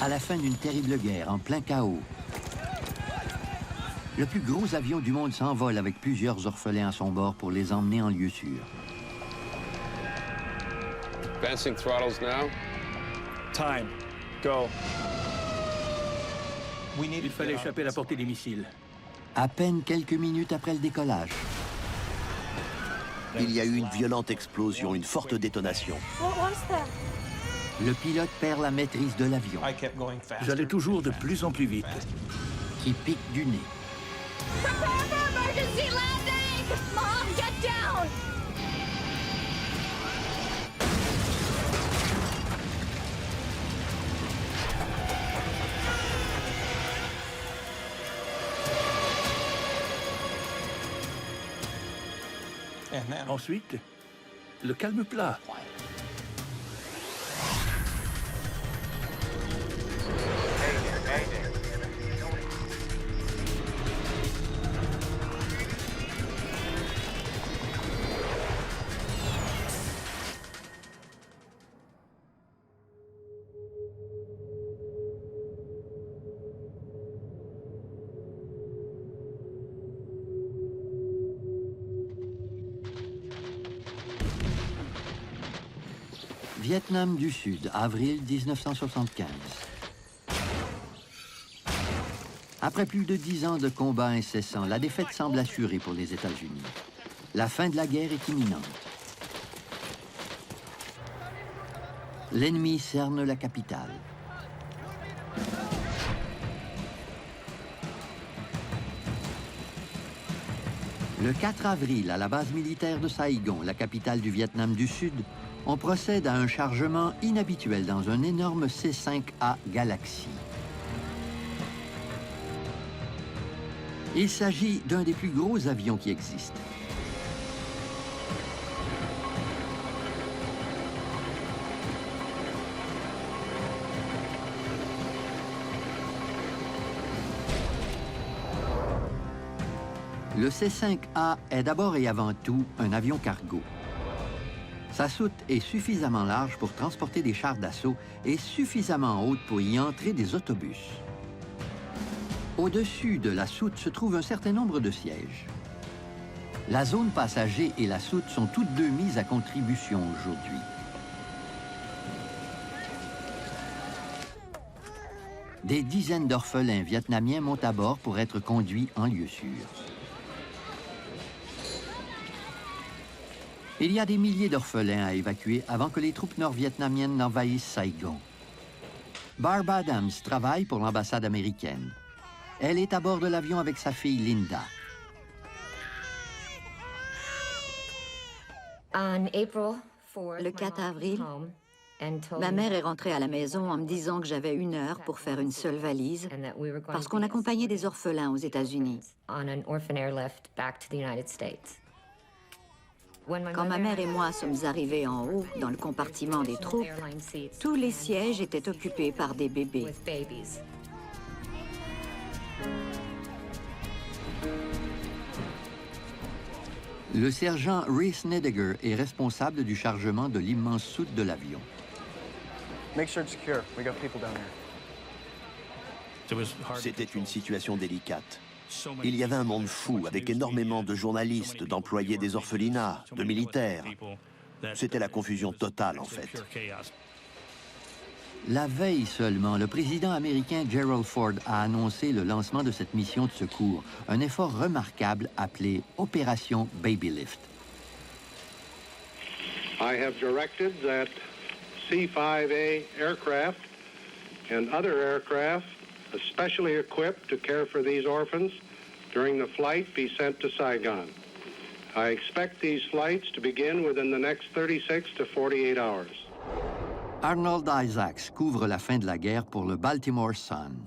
À la fin d'une terrible guerre, en plein chaos, le plus gros avion du monde s'envole avec plusieurs orphelins à son bord pour les emmener en lieu sûr. Advancing throttles now. Time. Go. Il fallait échapper à la portée des missiles. À peine quelques minutes après le décollage, Il y a eu une violente explosion, une forte détonation. le pilote perd la maîtrise de l'avion, J'allais toujours de plus en plus vite. qui pique du nez. Prepare for emergency landing! Mom, get down! Ensuite, le calme plat. Vietnam du Sud, avril 1975. Après plus de 10 ans de combats incessants, la défaite semble assurée pour les États-Unis. La fin de la guerre est imminente. L'ennemi cerne la capitale. Le 4 avril, à la base militaire de Saigon, la capitale du Vietnam du Sud, on procède à un chargement inhabituel dans un énorme C-5A Galaxy. Il s'agit d'un des plus gros avions qui existent. Le C-5A est d'abord et avant tout un avion cargo. Sa soute est suffisamment large pour transporter des chars d'assaut et suffisamment haute pour y entrer des autobus. Au-dessus de la soute se trouve un certain nombre de sièges. La zone passager et la soute sont toutes deux mises à contribution aujourd'hui. Des dizaines d'orphelins vietnamiens montent à bord pour être conduits en lieu sûr. Il y a des milliers d'orphelins à évacuer avant que les troupes nord-vietnamiennes n'envahissent Saigon. Barb Adams travaille pour l'ambassade américaine. Elle est à bord de l'avion avec sa fille Linda. Le 4 avril, ma mère est rentrée à la maison en me disant que j'avais 1 heure pour faire une seule valise parce qu'on accompagnait des orphelins aux États-Unis. Quand ma mère et moi sommes arrivés en haut, dans le compartiment des troupes, tous les sièges étaient occupés par des bébés. Le sergent Rhys Nediger est responsable du chargement de l'immense soute de l'avion. C'était une situation délicate. Il y avait un monde fou, avec énormément de journalistes, d'employés des orphelinats, de militaires. C'était la confusion totale, en fait. La veille seulement, le président américain Gerald Ford a annoncé le lancement de cette mission de secours, un effort remarquable appelé Opération Baby Lift. I have directed that C-5A aircraft and other aircraft especially equipped to care for these orphans during the flight be sent to Saigon. I expect these flights to begin within the next 36 to 48 hours. Arnold Isaacs couvre la fin de la guerre pour le Baltimore Sun.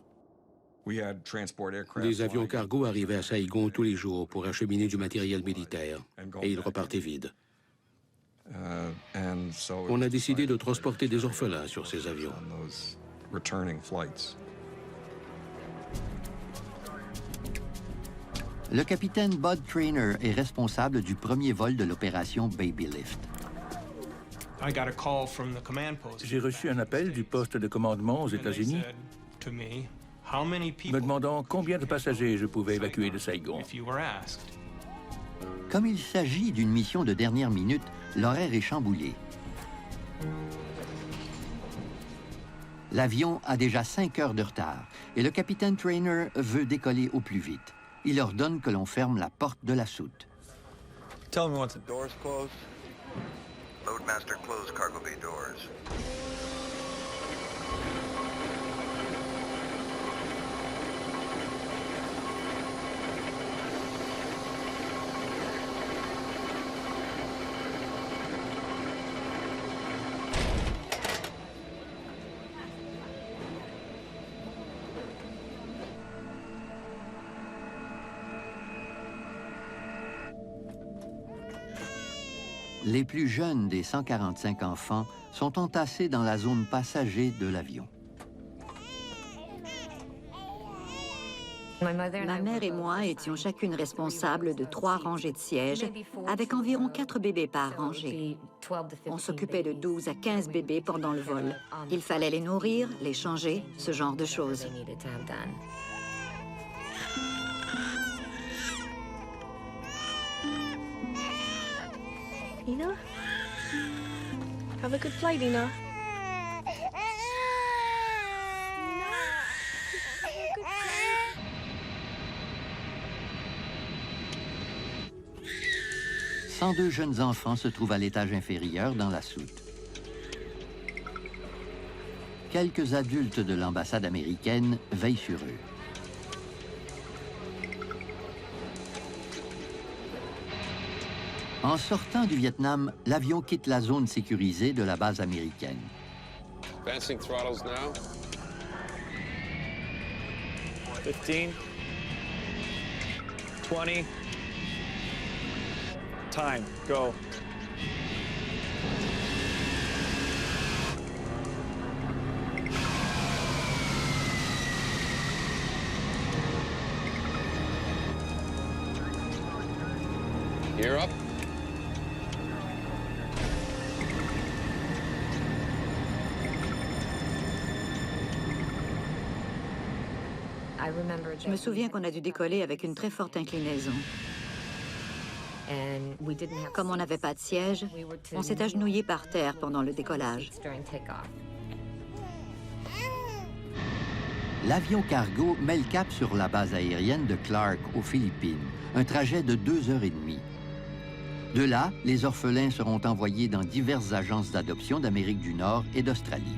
Des avions cargo arrivaient à Saigon tous les jours pour acheminer du matériel militaire et ils repartaient vides. On a décidé de transporter des orphelins sur ces avions. Le capitaine Bud Traynor est responsable du premier vol de l'opération Baby Lift. J'ai reçu un appel du poste de commandement aux États-Unis me demandant combien de passagers je pouvais évacuer de Saigon. Comme il s'agit d'une mission de dernière minute, l'horaire est chamboulé. L'avion a déjà 5 heures de retard et le capitaine Trainer veut décoller au plus vite. Il ordonne que l'on ferme la porte de la soute. Tell me what's Doors closed. Loadmaster closed cargo bay doors. Les plus jeunes des 145 enfants sont entassés dans la zone passager de l'avion. Ma mère et moi étions chacune responsables de 3 rangées de sièges, avec environ 4 bébés par rangée. On s'occupait de 12 à 15 bébés pendant le vol. Il fallait les nourrir, les changer, ce genre de choses. Ina? Have a good flight, Ina. « 102 jeunes enfants se trouvent à l'étage inférieur dans la soute. Quelques adultes de l'ambassade américaine veillent sur eux. En sortant du Vietnam, l'avion quitte la zone sécurisée de la base américaine. Advancing throttles now. 15. 20. Time. Go. Gear up. Je me souviens qu'on a dû décoller avec une très forte inclinaison. Comme on n'avait pas de siège, on s'est agenouillé par terre pendant le décollage. L'avion cargo met le cap sur la base aérienne de Clark, aux Philippines, un trajet de 2 heures et demie. De là, les orphelins seront envoyés dans diverses agences d'adoption d'Amérique du Nord et d'Australie.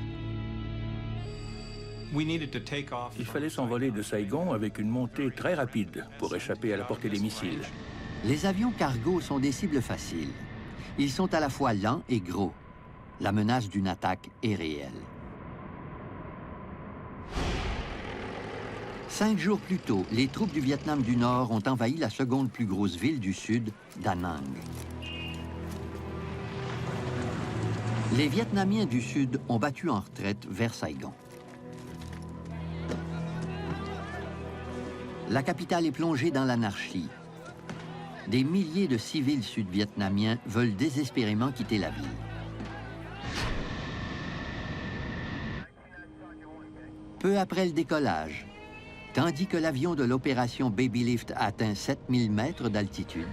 Il fallait s'envoler de Saigon avec une montée très rapide pour échapper à la portée des missiles. Les avions cargo sont des cibles faciles. Ils sont à la fois lents et gros. La menace d'une attaque est réelle. 5 jours plus tôt, les troupes du Vietnam du Nord ont envahi la seconde plus grosse ville du Sud, Da Nang. Les Vietnamiens du Sud ont battu en retraite vers Saigon. La capitale est plongée dans l'anarchie. Des milliers de civils sud-vietnamiens veulent désespérément quitter la ville. Peu après le décollage, tandis que l'avion de l'opération Baby Lift atteint 7000 mètres d'altitude,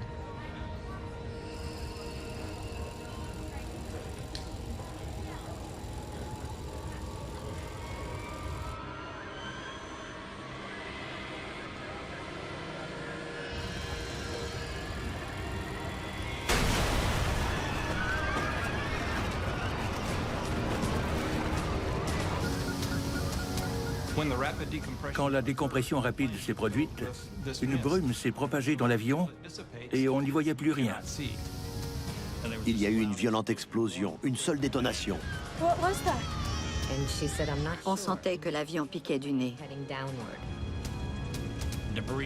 Quand la décompression rapide s'est produite, une brume s'est propagée dans l'avion et on n'y voyait plus rien. Il y a eu une violente explosion, une seule détonation. What was that? On sentait que l'avion piquait du nez.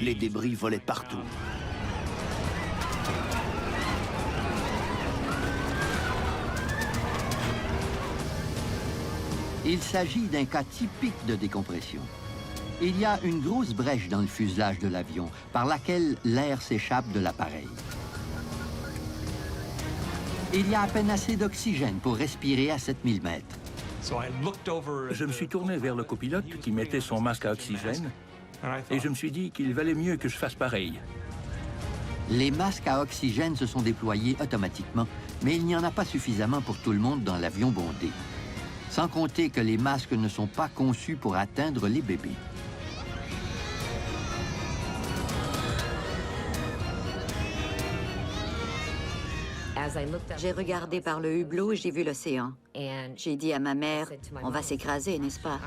Les débris volaient partout. il s'agit d'un cas typique de décompression. Il y a une grosse brèche dans le fuselage de l'avion par laquelle l'air s'échappe de l'appareil. Il y a à peine assez d'oxygène pour respirer à 7000 mètres. Je me suis tourné vers le copilote qui mettait son masque à oxygène et je me suis dit qu'il valait mieux que je fasse pareil. Les masques à oxygène se sont déployés automatiquement, mais il n'y en a pas suffisamment pour tout le monde dans l'avion bondé. Sans compter que les masques ne sont pas conçus pour atteindre les bébés. J'ai regardé par le hublot et j'ai vu l'océan. J'ai dit à ma mère, on va s'écraser, n'est-ce pas?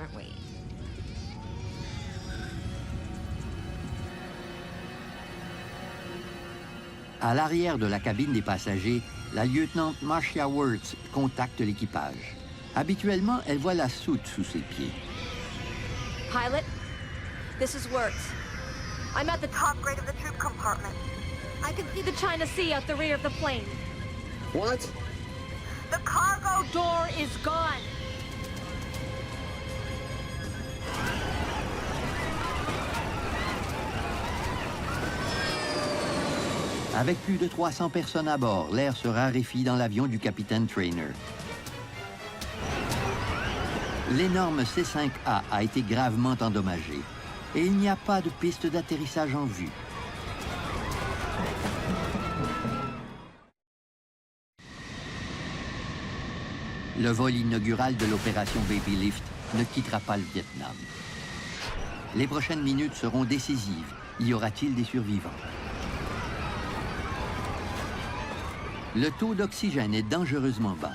À l'arrière de la cabine des passagers, la lieutenant Marcia Wirtz contacte l'équipage. Habituellement, elle voit la soute sous ses pieds. Pilot, this is Wirtz. I'm at the top grade of the troop compartment. I can see the China Sea out the rear of the plane. What? The cargo door is gone. Avec plus de 300 personnes à bord, l'air se raréfie dans l'avion du capitaine Trainer. L'énorme C-5A a été gravement endommagé et il n'y a pas de piste d'atterrissage en vue. Le vol inaugural de l'opération Baby Lift ne quittera pas le Vietnam. Les prochaines minutes seront décisives. Y aura-t-il des survivants? Le taux d'oxygène est dangereusement bas.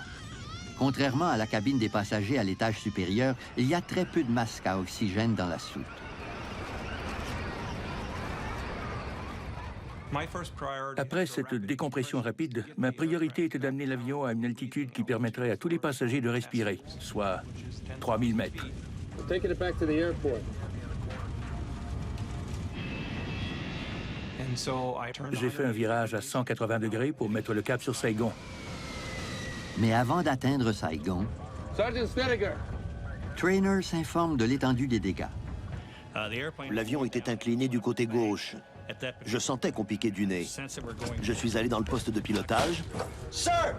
Contrairement à la cabine des passagers à l'étage supérieur, il y a très peu de masques à oxygène dans la soute. Après cette décompression rapide, ma priorité était d'amener l'avion à une altitude qui permettrait à tous les passagers de respirer, soit 3000 mètres. Taking it back to the airport. J'ai fait un virage à 180 degrés pour mettre le cap sur Saigon. Mais avant d'atteindre Saigon, Sergeant Snedeker. Trainer s'informe de l'étendue des dégâts. L'avion était incliné du côté gauche. Je sentais qu'on piquait du nez. Je suis allé dans le poste de pilotage. Sir!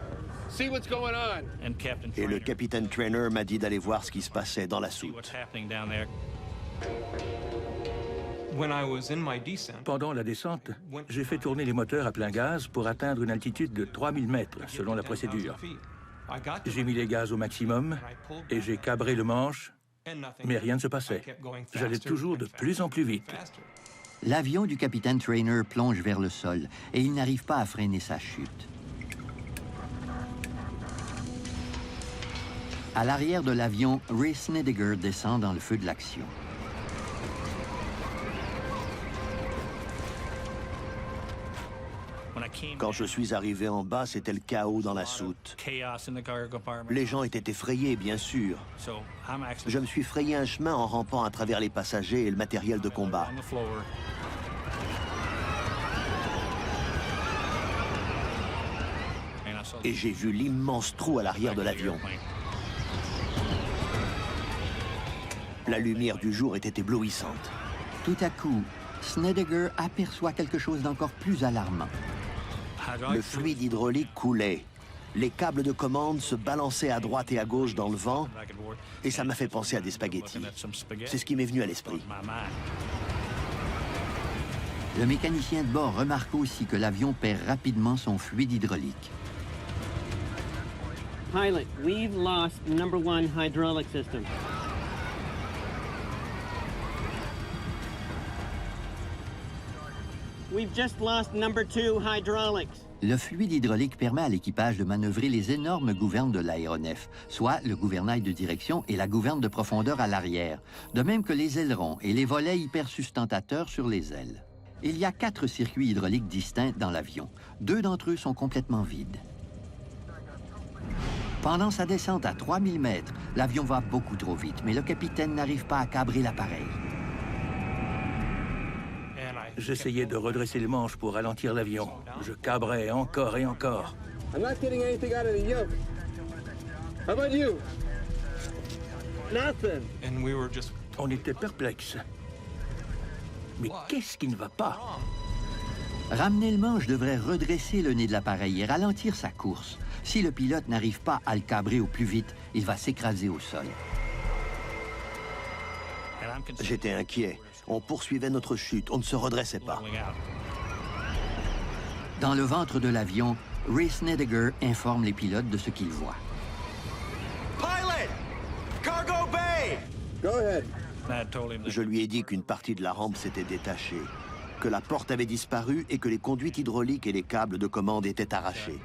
See what's going on. Et le capitaine Trainer m'a dit d'aller voir ce qui se passait dans la soute. Pendant la descente, j'ai fait tourner les moteurs à plein gaz pour atteindre une altitude de 3000 mètres, selon la procédure. J'ai mis les gaz au maximum et j'ai cabré le manche, mais rien ne se passait. J'allais toujours de plus en plus vite. L'avion du capitaine Trainer plonge vers le sol et il n'arrive pas à freiner sa chute. À l'arrière de l'avion, Ray Snedeker descend dans le feu de l'action. Quand je suis arrivé en bas, c'était le chaos dans la soute. Les gens étaient effrayés, bien sûr. Je me suis frayé un chemin en rampant à travers les passagers et le matériel de combat. Et j'ai vu l'immense trou à l'arrière de l'avion. La lumière du jour était éblouissante. Tout à coup, Snedeker aperçoit quelque chose d'encore plus alarmant. Le fluide hydraulique coulait. Les câbles de commande se balançaient à droite et à gauche dans le vent, et ça m'a fait penser à des spaghettis. C'est ce qui m'est venu à l'esprit. Le mécanicien de bord remarque aussi que l'avion perd rapidement son fluide hydraulique. Pilot, we've lost number 1 hydraulic system. We've just lost number 2 hydraulics. Le fluide hydraulique permet à l'équipage de manœuvrer les énormes gouvernes de l'aéronef, soit le gouvernail de direction et la gouverne de profondeur à l'arrière, de même que les ailerons et les volets hypersustentateurs sur les ailes. Il y a 4 circuits hydrauliques distincts dans l'avion. 2 d'entre eux sont complètement vides. Pendant sa descente à 3000 mètres, l'avion va beaucoup trop vite, mais le capitaine n'arrive pas à cabrer l'appareil. J'essayais de redresser les manches pour ralentir l'avion. Je cabrais encore et encore. I'm not getting anything out of the yoke. How about you? Nothing. On était perplexes. Mais qu'est-ce qui ne va pas? Ramener le manche devrait redresser le nez de l'appareil et ralentir sa course. Si le pilote n'arrive pas à le cabrer au plus vite, il va s'écraser au sol. J'étais inquiet. On poursuivait notre chute, on ne se redressait pas. Dans le ventre de l'avion, Ray Snedeker informe les pilotes de ce qu'il voit. Pilot! Cargo bay! Go ahead. Je lui ai dit qu'une partie de la rampe s'était détachée, que la porte avait disparu et que les conduites hydrauliques et les câbles de commande étaient arrachés.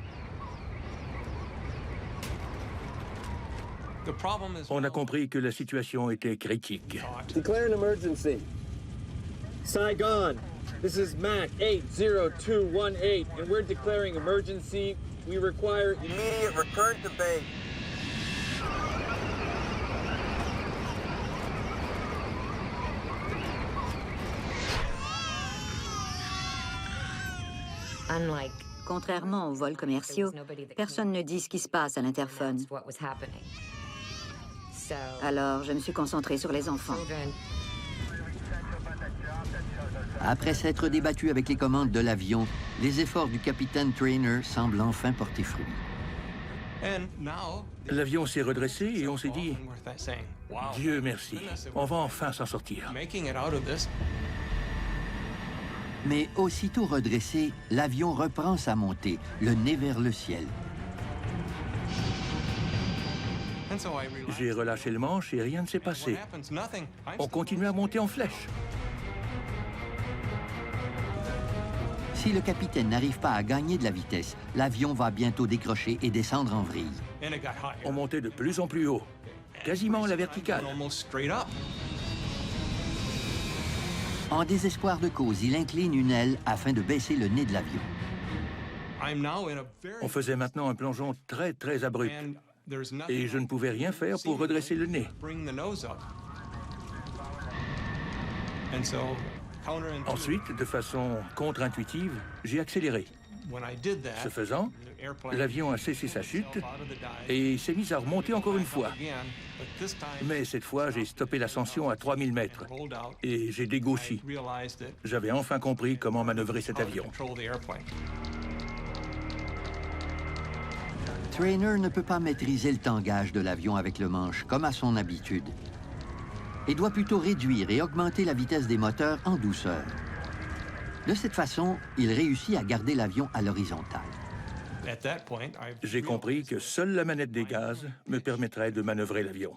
On a compris que la situation était critique. Declare an emergency. Saigon, this is Mac 80218, and we're declaring emergency. We require Immediate return to base. Contrairement aux vols commerciaux, personne ne dit ce qui se passe à l'interphone. Alors, je me suis concentrée sur les enfants. Après s'être débattu avec les commandes de l'avion, les efforts du capitaine Trainer semblent enfin porter fruit. L'avion s'est redressé et on s'est dit « Dieu merci, on va enfin s'en sortir ». Mais aussitôt redressé, l'avion reprend sa montée, le nez vers le ciel. J'ai relâché le manche et rien ne s'est passé. On continue à monter en flèche. Si le capitaine n'arrive pas à gagner de la vitesse, l'avion va bientôt décrocher et descendre en vrille. On montait de plus en plus haut, quasiment à la verticale. En désespoir de cause, il incline une aile afin de baisser le nez de l'avion. On faisait maintenant un plongeon très abrupt. Et je ne pouvais rien faire pour redresser le nez. Ensuite, de façon contre-intuitive, j'ai accéléré. Ce faisant, l'avion a cessé sa chute et s'est mis à remonter encore une fois. Mais cette fois, j'ai stoppé l'ascension à 3000 mètres et j'ai dégauchi. J'avais enfin compris comment manœuvrer cet avion. Trainer ne peut pas maîtriser le tangage de l'avion avec le manche, comme à son habitude. Il doit plutôt réduire et augmenter la vitesse des moteurs en douceur. De cette façon, il réussit à garder l'avion à l'horizontale. J'ai compris que seule la manette des gaz me permettrait de manœuvrer l'avion.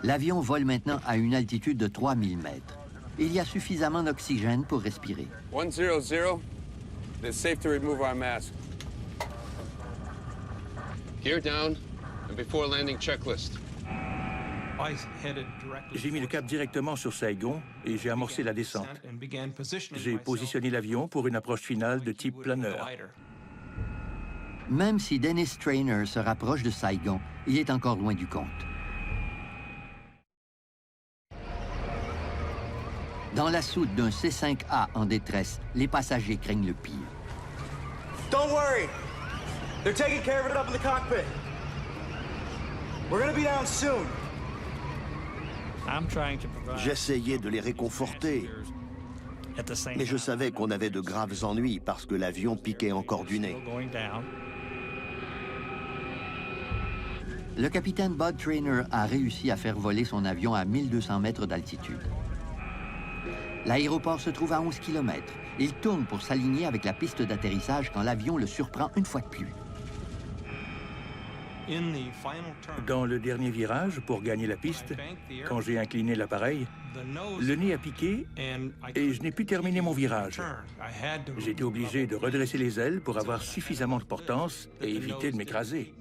L'avion vole maintenant à une altitude de 3000 mètres. Il y a suffisamment d'oxygène pour respirer. 100, it's safe to remove our mask. Gear down, and before landing checklist. J'ai mis le cap directement sur Saigon et j'ai amorcé la descente. J'ai positionné l'avion pour une approche finale de type planeur. Même si Dennis Trainer se rapproche de Saigon, il est encore loin du compte. Dans la soute d'un C-5A en détresse, les passagers craignent le pire. Don't worry. They're taking care of it up in the cockpit. We're gonna be down soon. J'essayais de les réconforter, mais je savais qu'on avait de graves ennuis parce que l'avion piquait encore du nez. Le capitaine Bud Trainer a réussi à faire voler son avion à 1200 mètres d'altitude. L'aéroport se trouve à 11 km. Il tourne pour s'aligner avec la piste d'atterrissage quand l'avion le surprend une fois de plus. Dans le dernier virage, pour gagner la piste, quand j'ai incliné l'appareil, le nez a piqué et je n'ai pu terminer mon virage. J'ai été obligé de redresser les ailes pour avoir suffisamment de portance et éviter de m'écraser.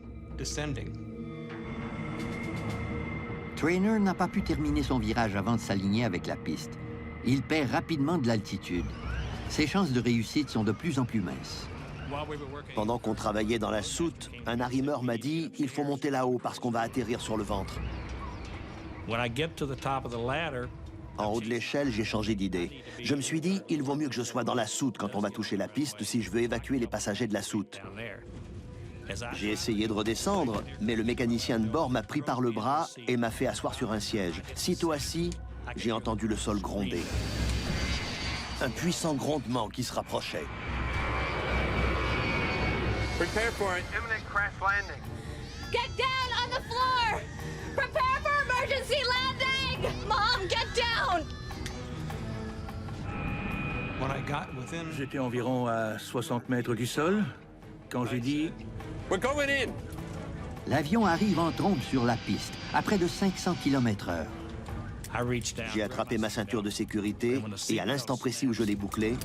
Trainer n'a pas pu terminer son virage avant de s'aligner avec la piste. Il perd rapidement de l'altitude. Ses chances de réussite sont de plus en plus minces. Pendant qu'on travaillait dans la soute, un arrimeur m'a dit « Il faut monter là-haut parce qu'on va atterrir sur le ventre. » En haut de l'échelle, j'ai changé d'idée. Je me suis dit « Il vaut mieux que je sois dans la soute quand on va toucher la piste si je veux évacuer les passagers de la soute. » J'ai essayé de redescendre, mais le mécanicien de bord m'a pris par le bras et m'a fait asseoir sur un siège. Sitôt assis, j'ai entendu le sol gronder. Un puissant grondement qui se rapprochait. Prepare for it. Imminent crash landing. Get down on the floor! Prepare for emergency landing! Mom, get down! J'étais environ à 60 mètres du sol quand j'ai dit We're going in. L'avion arrive en trombe sur la piste, à près de 500 km/h. J'ai attrapé ma ceinture de sécurité et à l'instant précis où je l'ai bouclée,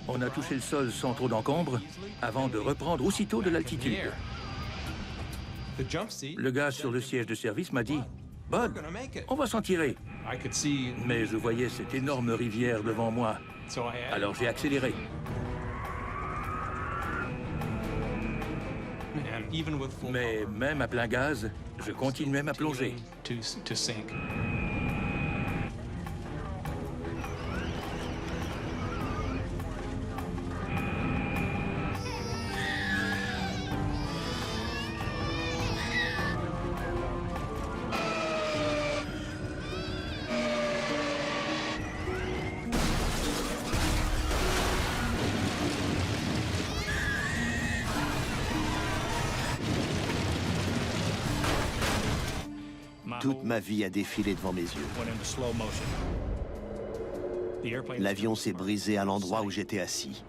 on a touché le sol sans trop d'encombre avant de reprendre aussitôt de l'altitude. Le gars sur le siège de service m'a dit « Bud, on va s'en tirer ». Mais je voyais cette énorme rivière devant moi. Alors j'ai accéléré. Mais même à plein gaz, je continuais ma plongée. toute ma vie a défilé devant mes yeux. L'avion s'est brisé à l'endroit où j'étais assis.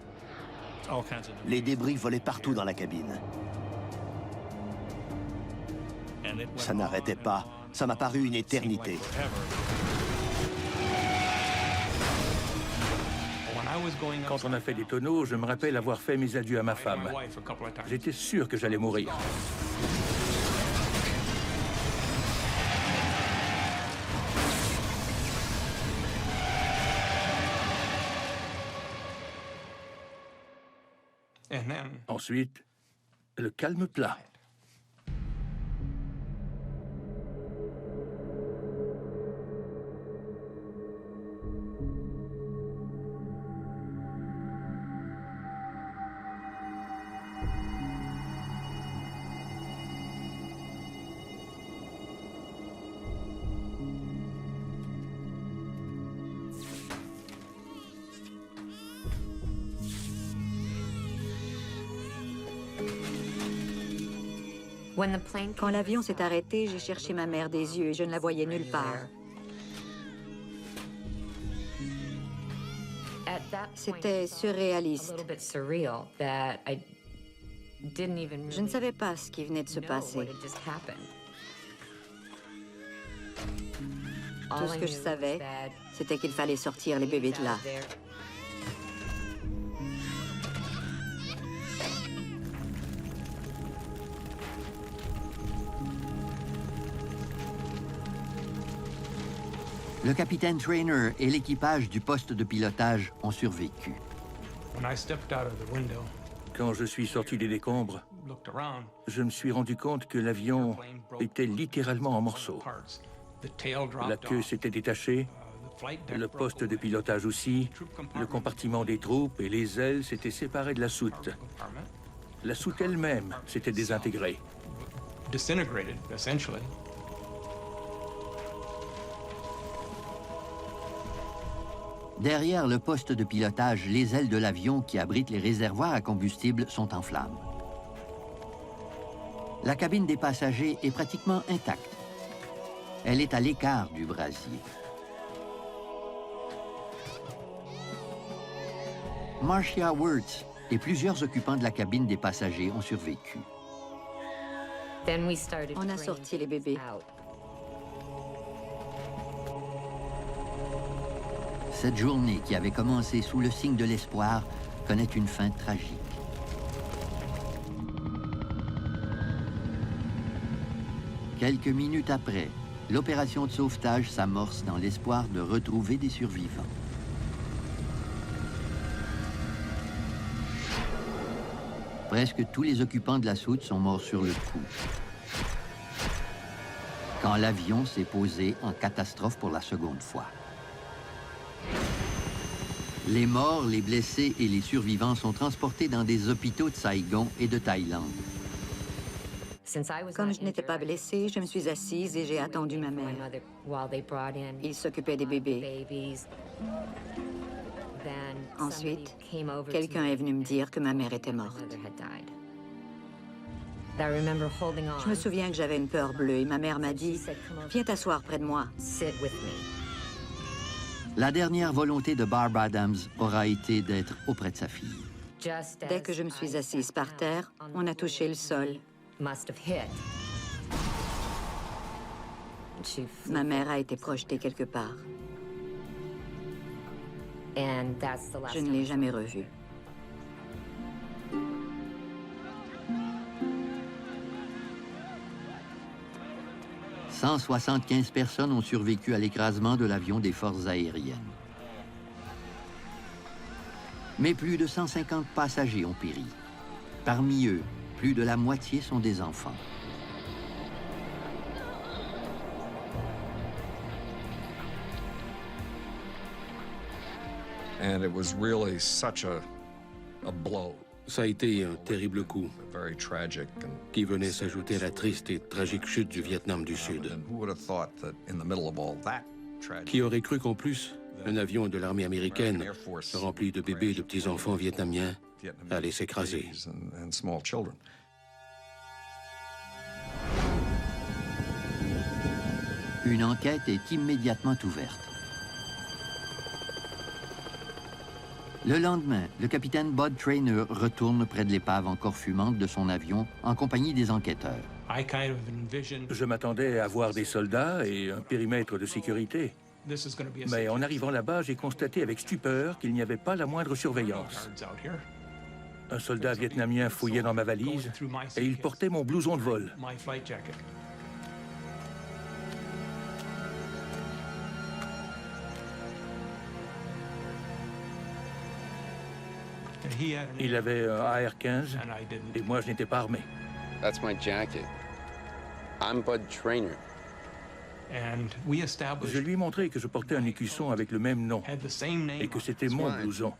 Les débris volaient partout dans la cabine. Ça n'arrêtait pas. Ça m'a paru une éternité. Quand on a fait des tonneaux, je me rappelle avoir fait mes adieux à ma femme. J'étais sûr que j'allais mourir. Ensuite, le calme plat. Quand l'avion s'est arrêté, j'ai cherché ma mère des yeux et je ne la voyais nulle part. C'était surréaliste. Je ne savais pas ce qui venait de se passer. Tout ce que je savais, c'était qu'il fallait sortir les bébés de là. Le capitaine Trainer et l'équipage du poste de pilotage ont survécu. Quand je suis sorti des décombres, je me suis rendu compte que l'avion était littéralement en morceaux. La queue s'était détachée, le poste de pilotage aussi, le compartiment des troupes et les ailes s'étaient séparées de la soute. La soute elle-même s'était désintégrée. Derrière le poste de pilotage, les ailes de l'avion qui abritent les réservoirs à combustible sont en flammes. La cabine des passagers est pratiquement intacte. Elle est à l'écart du brasier. Marcia Wirtz et plusieurs occupants de la cabine des passagers ont survécu. On a sorti les bébés. Cette journée qui avait commencé sous le signe de l'espoir connaît une fin tragique. Quelques minutes après, l'opération de sauvetage s'amorce dans l'espoir de retrouver des survivants. Presque tous les occupants de la soute sont morts sur le coup. Quand l'avion s'est posé en catastrophe pour la seconde fois. Les morts, les blessés et les survivants sont transportés dans des hôpitaux de Saigon et de Thaïlande. Comme je n'étais pas blessée, je me suis assise et j'ai attendu ma mère. Il s'occupait des bébés. Ensuite, quelqu'un est venu me dire que ma mère était morte. Je me souviens que j'avais une peur bleue et ma mère m'a dit « Viens t'asseoir près de moi ». La dernière volonté de Barb Adams aura été d'être auprès de sa fille. Dès que je me suis assise par terre, on a touché le sol. Ma mère a été projetée quelque part. Je ne l'ai jamais revue. « 175 personnes ont survécu à l'écrasement de l'avion des forces aériennes. Mais plus de 150 passagers ont péri. Parmi eux, plus de la moitié sont des enfants. And it was really such a blow. Ça a été un terrible coup Very tragic and qui venait s'ajouter à la triste et tragique chute du Vietnam du Sud. and who would have thought that in the middle of all that tragedy, Qui aurait cru qu'en plus, un avion de l'armée américaine rempli de bébés et de petits-enfants vietnamiens allait s'écraser? babies and small children. Une enquête est immédiatement ouverte. Le lendemain, le capitaine Bud Traynor retourne près de l'épave encore fumante de son avion en compagnie des enquêteurs. Je m'attendais à voir des soldats et un périmètre de sécurité. Mais en arrivant là-bas, j'ai constaté avec stupeur qu'il n'y avait pas la moindre surveillance. Un soldat vietnamien fouillait dans ma valise et il portait mon blouson de vol. Il avait un AR-15 et moi, je n'étais pas armé. That's my jacket. I'm Bud Traynor. Je lui ai montré que je portais un écusson avec le même nom et que c'était mon blouson.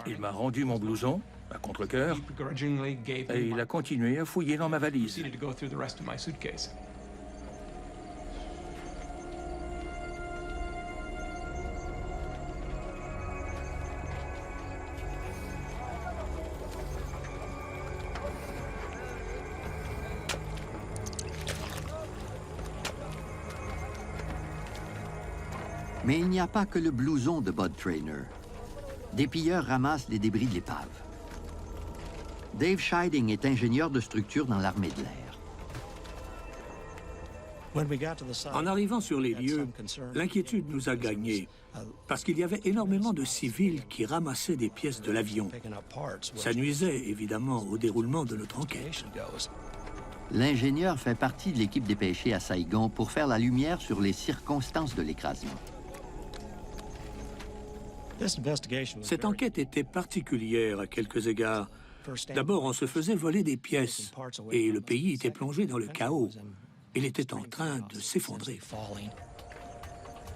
Il m'a rendu mon blouson, à contre-cœur, et il a continué à fouiller dans ma valise. Mais il n'y a pas que le blouson de Bud Traynor. Des pilleurs ramassent les débris de l'épave. Dave Scheiding est ingénieur de structure dans l'armée de l'air. En arrivant sur les lieux, l'inquiétude nous a gagnés, parce qu'il y avait énormément de civils qui ramassaient des pièces de l'avion. Ça nuisait évidemment au déroulement de notre enquête. L'ingénieur fait partie de l'équipe dépêchée à Saigon pour faire la lumière sur les circonstances de l'écrasement. Cette enquête était particulière à quelques égards. D'abord, on se faisait voler des pièces et le pays était plongé dans le chaos. Il était en train de s'effondrer.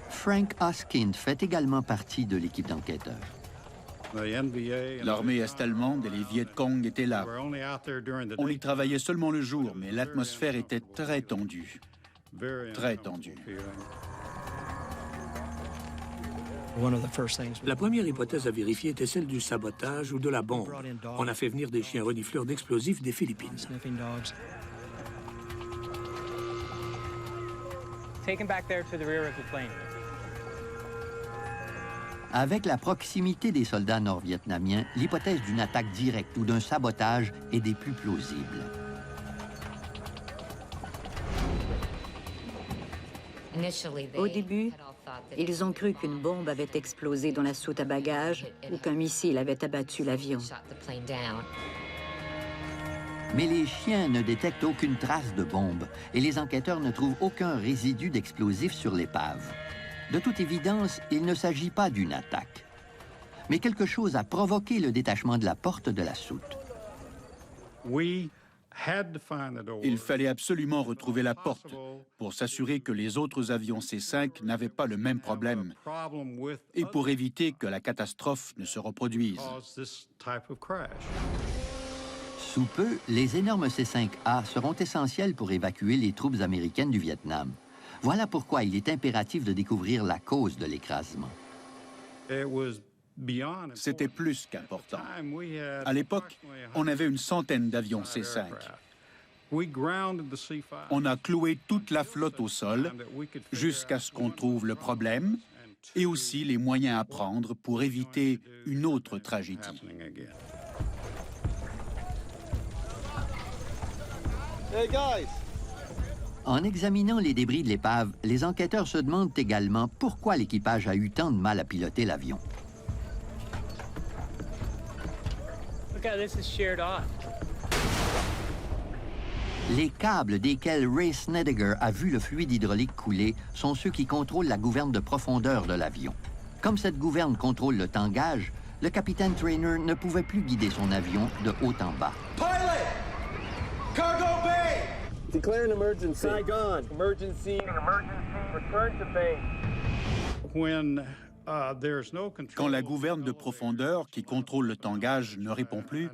Frank Hoskind fait également partie de l'équipe d'enquêteurs. L'armée est-allemande et les Viet Cong étaient là. On y travaillait seulement le jour, mais l'atmosphère était très tendue. Très tendue. La première hypothèse à vérifier était celle du sabotage ou de la bombe. On a fait venir des chiens renifleurs d'explosifs des Philippines. Take him back there to the rear of the plane. Avec la proximité des soldats nord-vietnamiens, l'hypothèse d'une attaque directe ou d'un sabotage est des plus plausibles. Au début, ils ont cru qu'une bombe avait explosé dans la soute à bagages ou qu'un missile avait abattu l'avion. Mais les chiens ne détectent aucune trace de bombe et les enquêteurs ne trouvent aucun résidu d'explosif sur l'épave. De toute évidence, il ne s'agit pas d'une attaque. Mais quelque chose a provoqué le détachement de la porte de la soute. Il fallait absolument retrouver la porte pour s'assurer que les autres avions C-5 n'avaient pas le même problème et pour éviter que la catastrophe ne se reproduise. Sous peu, les énormes C-5A seront essentiels pour évacuer les troupes américaines du Vietnam. Voilà pourquoi il est impératif de découvrir la cause de l'écrasement. C'était plus qu'important. À l'époque, on avait une centaine d'avions C-5. On a cloué toute la flotte au sol jusqu'à ce qu'on trouve le problème et aussi les moyens à prendre pour éviter une autre tragédie. Hey guys! En examinant les débris de l'épave, les enquêteurs se demandent également pourquoi l'équipage a eu tant de mal à piloter l'avion. Les câbles desquels Ray Snedeker a vu le fluide hydraulique couler sont ceux qui contrôlent la gouverne de profondeur de l'avion. Comme cette gouverne contrôle le tangage, le capitaine Trainer ne pouvait plus guider son avion de haut en bas. Pilot! Cargo bay! Declare an emergency. Saigon. Emergency. Return to base. Quand la gouverne de profondeur qui contrôle le tangage ne répond plus,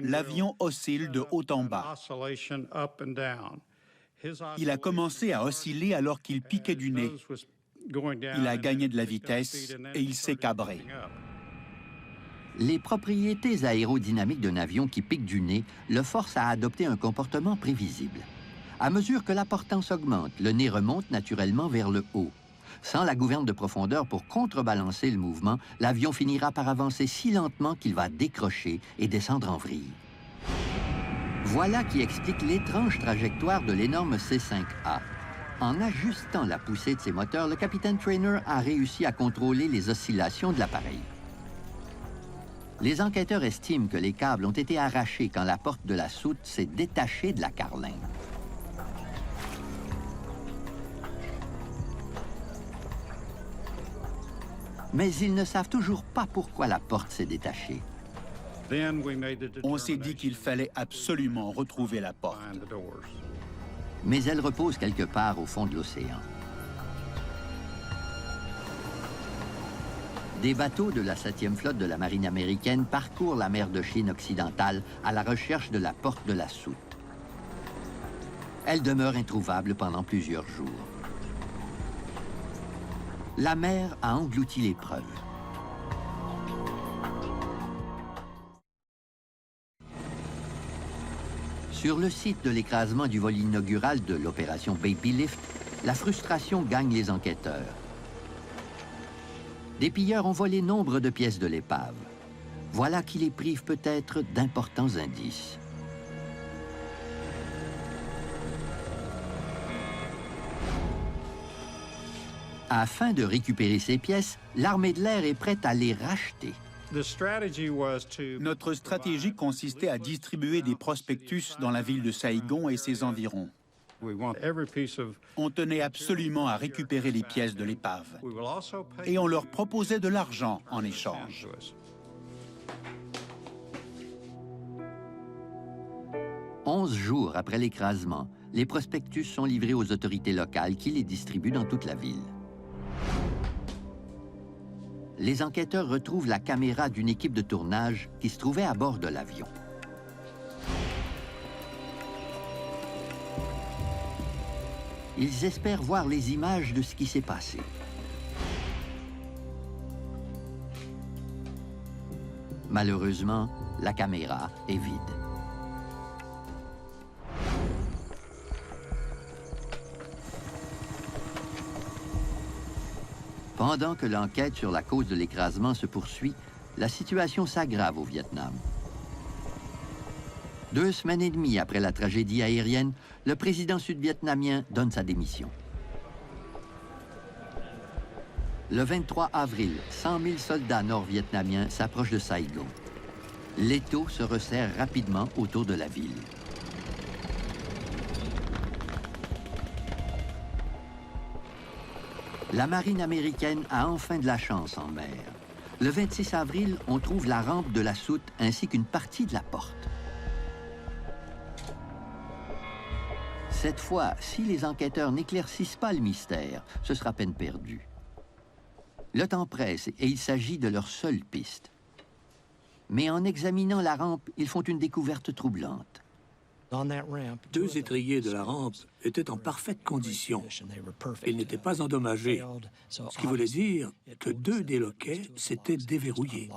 l'avion oscille de haut en bas. Il a commencé à osciller alors qu'il piquait du nez. Il a gagné de la vitesse et il s'est cabré. Les propriétés aérodynamiques d'un avion qui pique du nez le forcent à adopter un comportement prévisible. À mesure que la portance augmente, le nez remonte naturellement vers le haut. Sans la gouverne de profondeur pour contrebalancer le mouvement, l'avion finira par avancer si lentement qu'il va décrocher et descendre en vrille. Voilà qui explique l'étrange trajectoire de l'énorme C-5A. En ajustant la poussée de ses moteurs, le capitaine Trainer a réussi à contrôler les oscillations de l'appareil. Les enquêteurs estiment que les câbles ont été arrachés quand la porte de la soute s'est détachée de la carlingue. Mais ils ne savent toujours pas pourquoi la porte s'est détachée. On s'est dit qu'il fallait absolument retrouver la porte. Mais elle repose quelque part au fond de l'océan. Des bateaux de la 7e flotte de la marine américaine parcourent la mer de Chine occidentale à la recherche de la porte de la soute. Elle demeure introuvable pendant plusieurs jours. La mer a englouti l'épreuve. Sur le site de l'écrasement du vol inaugural de l'opération Baby Lift, la frustration gagne les enquêteurs. Des pilleurs ont volé nombre de pièces de l'épave. Voilà qui les prive peut-être d'importants indices. Afin de récupérer ces pièces, l'armée de l'air est prête à les racheter. Notre stratégie consistait à distribuer des prospectus dans la ville de Saigon et ses environs. On tenait absolument à récupérer les pièces de l'épave. Et on leur proposait de l'argent en échange. Onze jours après l'écrasement, les prospectus sont livrés aux autorités locales qui les distribuent dans toute la ville. Les enquêteurs retrouvent la caméra d'une équipe de tournage qui se trouvait à bord de l'avion. Ils espèrent voir les images de ce qui s'est passé. Malheureusement, la caméra est vide. Pendant que l'enquête sur la cause de l'écrasement se poursuit, la situation s'aggrave au Vietnam. 2 semaines et demie après la tragédie aérienne, le président sud-vietnamien donne sa démission. Le 23 avril, 100 000 soldats nord-vietnamiens s'approchent de Saigon. L'étau se resserre rapidement autour de la ville. La marine américaine a enfin de la chance en mer. Le 26 avril, on trouve la rampe de la soute ainsi qu'une partie de la porte. Cette fois, si les enquêteurs n'éclaircissent pas le mystère, ce sera peine perdue. Le temps presse et il s'agit de leur seule piste. Mais en examinant la rampe, ils font une découverte troublante. 2 étriers de la rampe étaient en parfaite condition. Ils n'étaient pas endommagés, ce qui voulait dire que 2 des loquets s'étaient déverrouillés.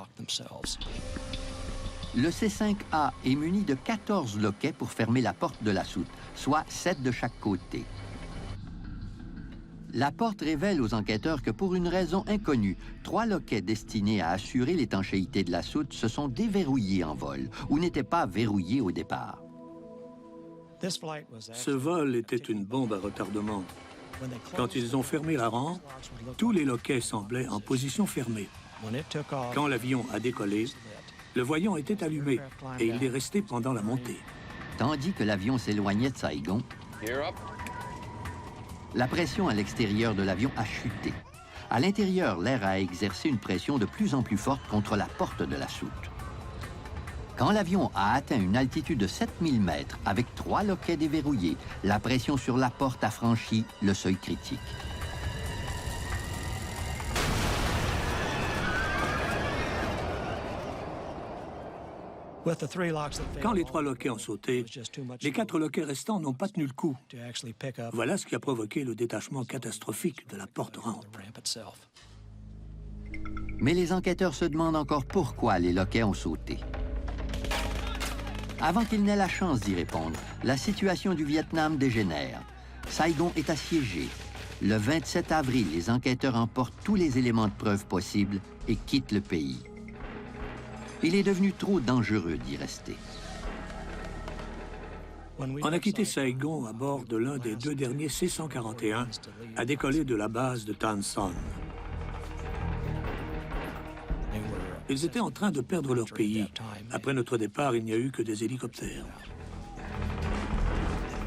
Le C5A est muni de 14 loquets pour fermer la porte de la soute, soit 7 de chaque côté. La porte révèle aux enquêteurs que pour une raison inconnue, 3 loquets destinés à assurer l'étanchéité de la soute se sont déverrouillés en vol ou n'étaient pas verrouillés au départ. Ce vol était une bombe à retardement. Quand ils ont fermé la rampe, tous les loquets semblaient en position fermée. Quand l'avion a décollé, le voyant était allumé et il est resté pendant la montée. Tandis que l'avion s'éloignait de Saigon, la pression à l'extérieur de l'avion a chuté. À l'intérieur, l'air a exercé une pression de plus en plus forte contre la porte de la soute. Quand l'avion a atteint une altitude de 7000 mètres avec 3 loquets déverrouillés, la pression sur la porte a franchi le seuil critique. Quand les 3 loquets ont sauté, les 4 loquets restants n'ont pas tenu le coup. Voilà ce qui a provoqué le détachement catastrophique de la porte-rampe. Mais les enquêteurs se demandent encore pourquoi les loquets ont sauté. Avant qu'ils n'aient la chance d'y répondre, la situation du Vietnam dégénère. Saigon est assiégée. Le 27 avril, les enquêteurs emportent tous les éléments de preuve possibles et quittent le pays. Il est devenu trop dangereux d'y rester. On a quitté Saigon à bord de l'un des 2 derniers C-141 à décoller de la base de Tan Son. Ils étaient en train de perdre leur pays. Après notre départ, il n'y a eu que des hélicoptères.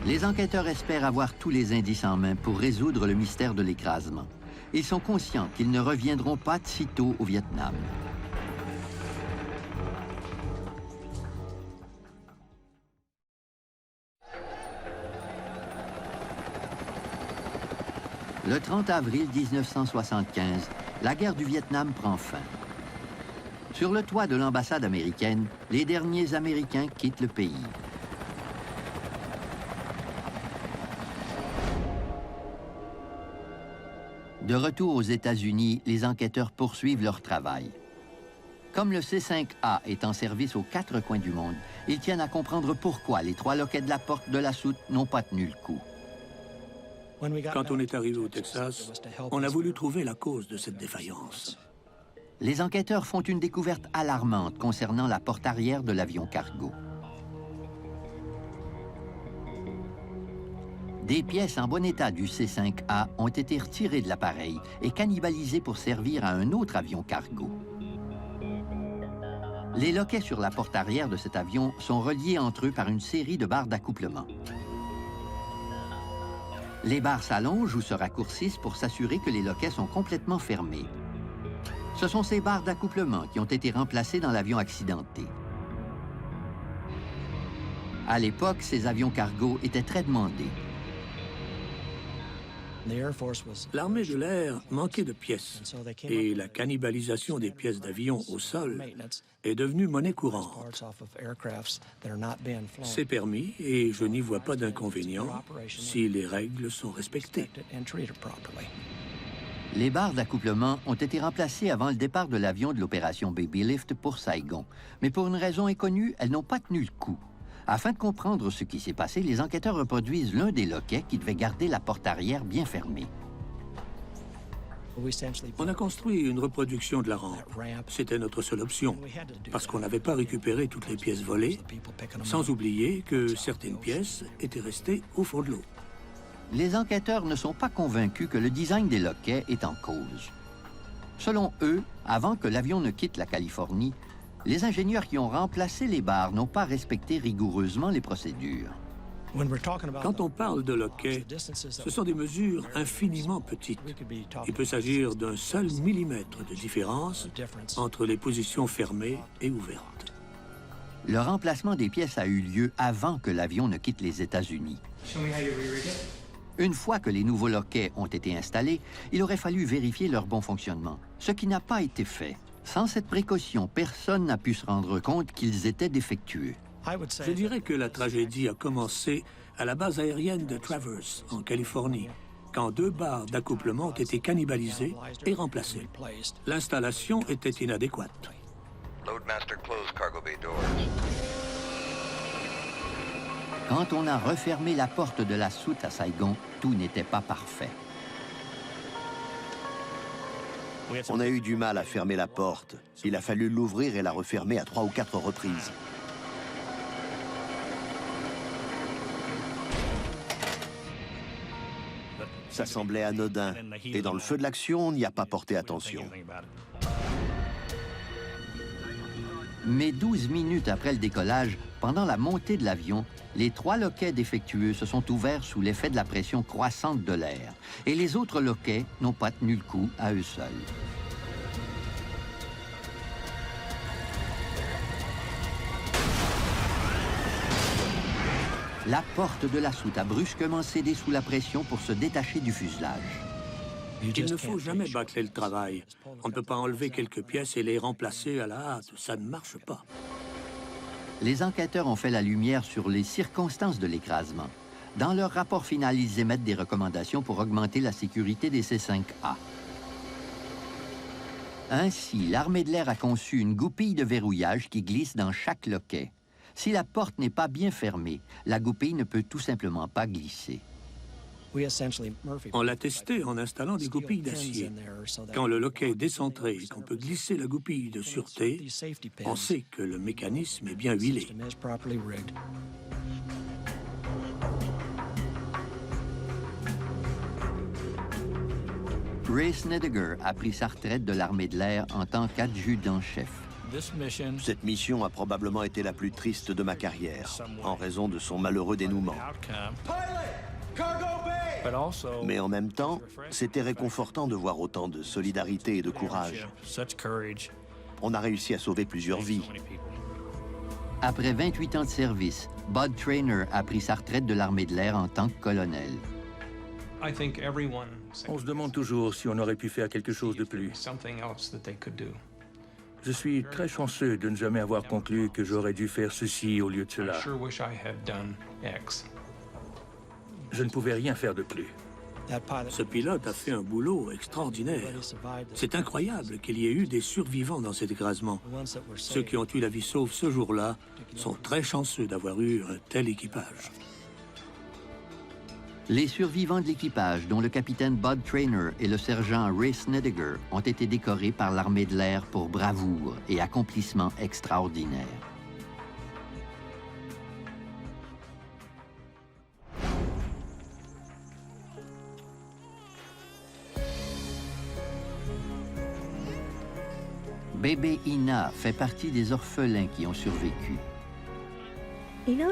Les enquêteurs espèrent avoir tous les indices en main pour résoudre le mystère de l'écrasement. Ils sont conscients qu'ils ne reviendront pas de sitôt au Vietnam. Le 30 avril 1975, la guerre du Vietnam prend fin. Sur le toit de l'ambassade américaine, les derniers Américains quittent le pays. De retour aux États-Unis, les enquêteurs poursuivent leur travail. Comme le C-5A est en service aux 4 coins du monde, ils tiennent à comprendre pourquoi les 3 loquets de la porte de la soute n'ont pas tenu le coup. Quand on est arrivé au Texas, on a voulu trouver la cause de cette défaillance. Les enquêteurs font une découverte alarmante concernant la porte arrière de l'avion cargo. Des pièces en bon état du C-5A ont été retirées de l'appareil et cannibalisées pour servir à un autre avion cargo. Les loquets sur la porte arrière de cet avion sont reliés entre eux par une série de barres d'accouplement. Les barres s'allongent ou se raccourcissent pour s'assurer que les loquets sont complètement fermés. Ce sont ces barres d'accouplement qui ont été remplacées dans l'avion accidenté. À l'époque, ces avions cargo étaient très demandés. L'armée de l'air manquait de pièces et la cannibalisation des pièces d'avion au sol est devenue monnaie courante. C'est permis et je n'y vois pas d'inconvénient si les règles sont respectées. Les barres d'accouplement ont été remplacées avant le départ de l'avion de l'opération Baby Lift pour Saigon. Mais pour une raison inconnue, elles n'ont pas tenu le coup. Afin de comprendre ce qui s'est passé, les enquêteurs reproduisent l'un des loquets qui devait garder la porte arrière bien fermée. On a construit une reproduction de la rampe. C'était notre seule option, parce qu'on n'avait pas récupéré toutes les pièces volées, sans oublier que certaines pièces étaient restées au fond de l'eau. Les enquêteurs ne sont pas convaincus que le design des loquets est en cause. Selon eux, avant que l'avion ne quitte la Californie, les ingénieurs qui ont remplacé les barres n'ont pas respecté rigoureusement les procédures. Quand on parle de loquets, ce sont des mesures infiniment petites. Il peut s'agir d'un seul millimètre de différence entre les positions fermées et ouvertes. Le remplacement des pièces a eu lieu avant que l'avion ne quitte les États-Unis. Une fois que les nouveaux loquets ont été installés, il aurait fallu vérifier leur bon fonctionnement, ce qui n'a pas été fait. Sans cette précaution, personne n'a pu se rendre compte qu'ils étaient défectueux. Je dirais que la tragédie a commencé à la base aérienne de Traverse, en Californie, quand 2 barres d'accouplement ont été cannibalisées et remplacées. L'installation était inadéquate. Loadmaster, close cargo bay doors. Quand on a refermé la porte de la soute à Saigon, tout n'était pas parfait. On a eu du mal à fermer la porte. Il a fallu l'ouvrir et la refermer à 3 ou 4 reprises. Ça semblait anodin, et dans le feu de l'action, on n'y a pas porté attention. Mais 12 minutes après le décollage, pendant la montée de l'avion, les 3 loquets défectueux se sont ouverts sous l'effet de la pression croissante de l'air, et les autres loquets n'ont pas tenu le coup à eux seuls. La porte de la soute a brusquement cédé sous la pression pour se détacher du fuselage. Il ne faut jamais bâcler le travail. On ne peut pas enlever quelques pièces et les remplacer à la hâte. Ça ne marche pas. Les enquêteurs ont fait la lumière sur les circonstances de l'écrasement. Dans leur rapport final, ils émettent des recommandations pour augmenter la sécurité des C-5A. Ainsi, l'armée de l'air a conçu une goupille de verrouillage qui glisse dans chaque loquet. Si la porte n'est pas bien fermée, la goupille ne peut tout simplement pas glisser. On l'a testé en installant des goupilles d'acier. Quand le loquet est décentré et qu'on peut glisser la goupille de sûreté, on sait que le mécanisme est bien huilé. Ray Snedeker a pris sa retraite de l'armée de l'air en tant qu'adjudant-chef. Cette mission a probablement été la plus triste de ma carrière, en raison de son malheureux dénouement. Mais en même temps, c'était réconfortant de voir autant de solidarité et de courage. On a réussi à sauver plusieurs vies. Après 28 ans de service, Bud Traynor a pris sa retraite de l'armée de l'air en tant que colonel. On se demande toujours si on aurait pu faire quelque chose de plus. Je suis très chanceux de ne jamais avoir conclu que j'aurais dû faire ceci au lieu de cela. Je ne pouvais rien faire de plus. Ce pilote a fait un boulot extraordinaire. C'est incroyable qu'il y ait eu des survivants dans cet écrasement. Ceux qui ont eu la vie sauve ce jour-là sont très chanceux d'avoir eu un tel équipage. Les survivants de l'équipage, dont le capitaine Bud Traynor et le sergent Ray Snedeker, ont été décorés par l'armée de l'air pour bravoure et accomplissement extraordinaire. Bébé Ina fait partie des orphelins qui ont survécu. Ina?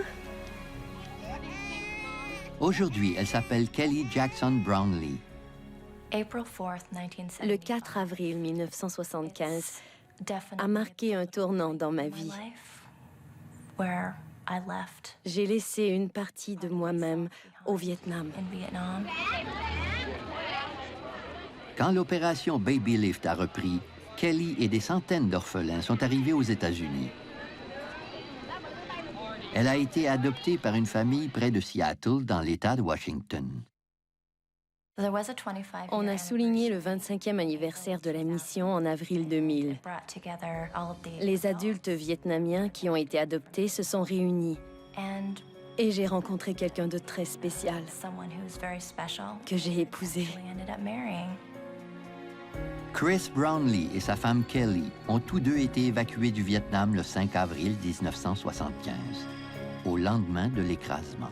Aujourd'hui, elle s'appelle Kelly Jackson Brownlee. Le 4 avril 1975 a marqué un tournant dans ma vie. J'ai laissé une partie de moi-même au Vietnam. Quand l'opération Baby Lift a repris, Kelly et des centaines d'orphelins sont arrivés aux États-Unis. Elle a été adoptée par une famille près de Seattle, dans l'État de Washington. On a souligné le 25e anniversaire de la mission en avril 2000. Les adultes vietnamiens qui ont été adoptés se sont réunis. Et j'ai rencontré quelqu'un de très spécial que j'ai épousé. Chris Brownlee et sa femme Kelly ont tous deux été évacués du Vietnam le 5 avril 1975, au lendemain de l'écrasement.